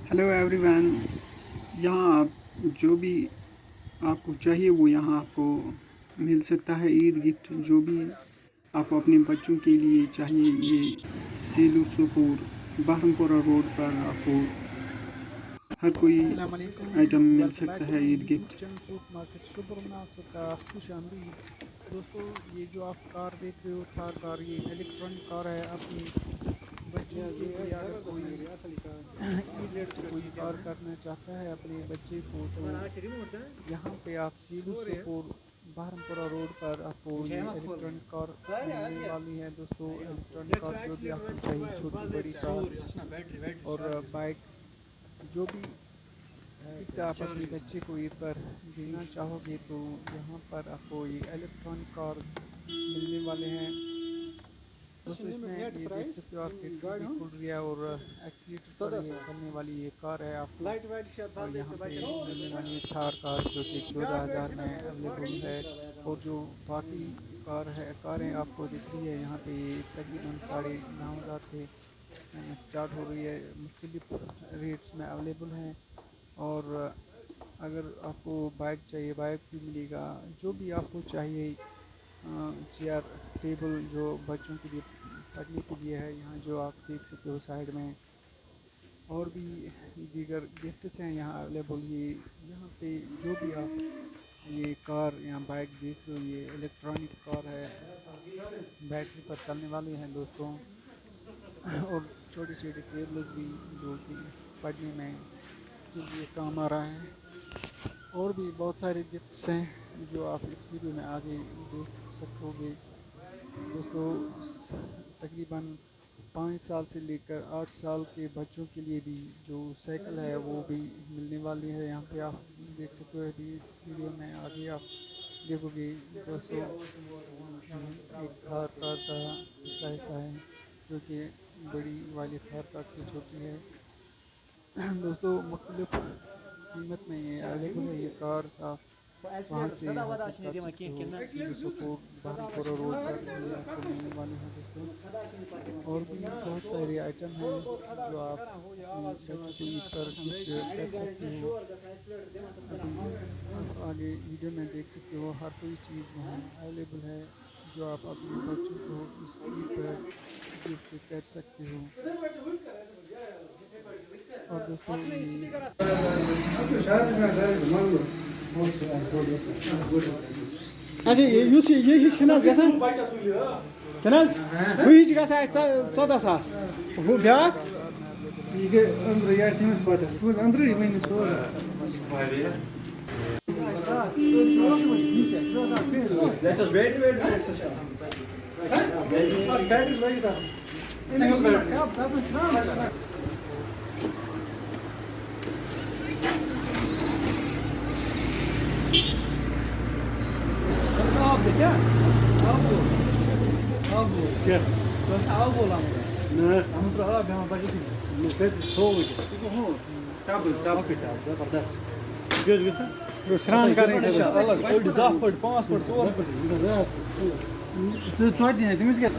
Hello everyone. यहाँ आप जो भी आपको चाहिए वो यहाँ आपको मिल सकता है। ईद गिफ्ट जो भी आपको अपने बच्चों के लिए चाहिए, ये सीलू सुपूर बहरमपुरा रोड पर आपको हर कोई अस्सलाम वालेकुम, आइटम मिल वेलकम बैक सकता टू है my Eid YouTube gift. Channel fruit market शुक्र में आप सबका खुश आमदीद। दोस्तों, ये जो आप कार देख रहे हो थार कार, ये इलेक्ट्रॉनिक कार है। अपनी बच्चों के लिए अगर कोई ईद गिफ्ट कोई कार करना चाहता है अपने बच्चे को, तो यहाँ पे आप सीलू सुपूर बहरमपुरा रोड पर आपको ये इलेक्ट्रॉनिक कार मिलने वाली है। दोस्तों, इलेक्ट्रॉनिक कार जो भी आपको चाहिए, छोटी बड़ी कार और बाइक, जो भी गिफ्ट आप अपने बच्चे को ईद पर देना चाहोगे, तो यहाँ पर आपको ये इलेक्ट्रॉनिक कार्स मिलने वाले हैं। दोस्तों, इसमें ये देख सकते हो आपके गाड़ी खुल रही है और एक्सीलेटर पर ये चलने वाली ये कार है आपको। और यहाँ पे मिलने वाली थार कार जो कि 14,000 में अवेलेबल है। और जो बाकी कारें आपको दिख रही है यहाँ पे तकरीबन 9,500 से स्टार्ट हो रही है। मुख्तलिफ रेट्स में अवेलेबल हैं। और अगर आपको बाइक चाहिए, बाइक भी मिलेगा। जो भी आपको चाहिए, चेयर टेबल जो बच्चों के लिए पढ़ने के लिए है, यहाँ जो आप देख सकते हो साइड में। और भी दीगर गिफ्ट्स हैं यहाँ अवेलेबल। ये यहाँ पे जो भी आप ये कार या बाइक देख रहे हो, ये इलेक्ट्रॉनिक कार है, बैटरी पर चलने वाली हैं दोस्तों। और छोटे छोटे टेबल्स भी जो कि पढ़ने में के लिए काम आ रहा है। और भी बहुत सारे गिफ्ट्स हैं जो आप इस वीडियो में आगे देख सकोगे। दोस्तों, तकरीबन 5 साल से लेकर 8 साल के बच्चों के लिए भी जो साइकिल है वो भी मिलने वाली है। यहाँ पे आप देख सकते हो। अभी इस वीडियो में आगे आप देखोगे दोस्तों, एक थार कार का हिस्सा है जो कि बड़ी वाली थार कार से छोटी है। दोस्तों, मुख्तलिफ कीमत में ये अवेलेबल है। ये कार आप वहाँ से हासिल कर सकते हो। सुपोर बहरमपुरा रोड पर ये आपको मिलने वाली है दोस्तों। और भी बहुत सारे आइटम हैं जो आप बच्चों को ईद पर गिफ्ट कर सकते हो। अभी आप आगे वीडियो में देख सकते हो, हर कोई चीज़ वहाँ अवेलेबल है जो आप अपने बच्चों को इस ईद पर गिफ्ट कर सकते हो। और दोस्तों, अच्छा ये छा गसान वही गसान 14,000 हूँ ब्या ये अंदर ये पता अंदर वन स्नान कर तमिस क्या